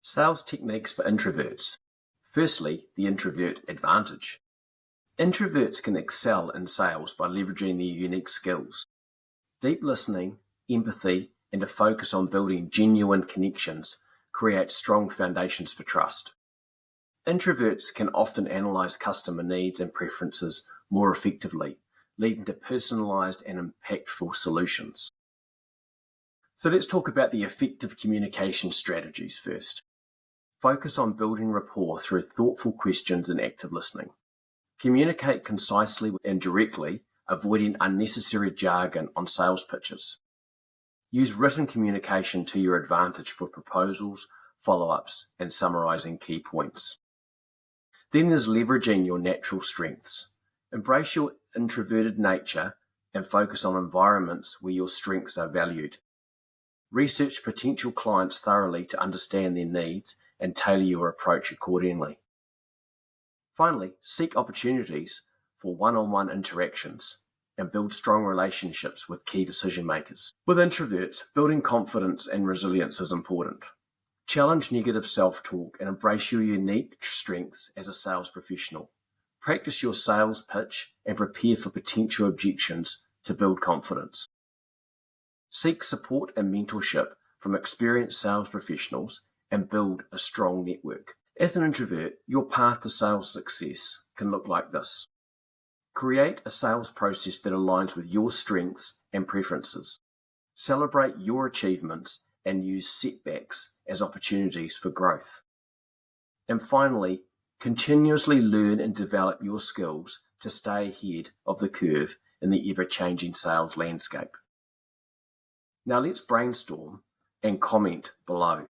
Sales techniques for introverts. Firstly, the introvert advantage. Introverts can excel in sales by leveraging their unique skills. Deep listening, empathy, and a focus on building genuine connections create strong foundations for trust. Introverts can often analyse customer needs and preferences more effectively, leading to personalised and impactful solutions. So let's talk about the effective communication strategies first. Focus on building rapport through thoughtful questions and active listening. Communicate concisely and directly, avoiding unnecessary jargon on sales pitches. Use written communication to your advantage for proposals, follow-ups, and summarising key points. Then there's leveraging your natural strengths. Embrace your introverted nature and focus on environments where your strengths are valued. Research potential clients thoroughly to understand their needs and tailor your approach accordingly. Finally, seek opportunities for one-on-one interactions and build strong relationships with key decision makers. With introverts, building confidence and resilience is important. Challenge negative self-talk and embrace your unique strengths as a sales professional. Practice your sales pitch and prepare for potential objections to build confidence. Seek support and mentorship from experienced sales professionals and build a strong network. As an introvert, your path to sales success can look like this. Create a sales process that aligns with your strengths and preferences. Celebrate your achievements and use setbacks as opportunities for growth. And finally, continuously learn and develop your skills to stay ahead of the curve in the ever-changing sales landscape. Now let's brainstorm and comment below.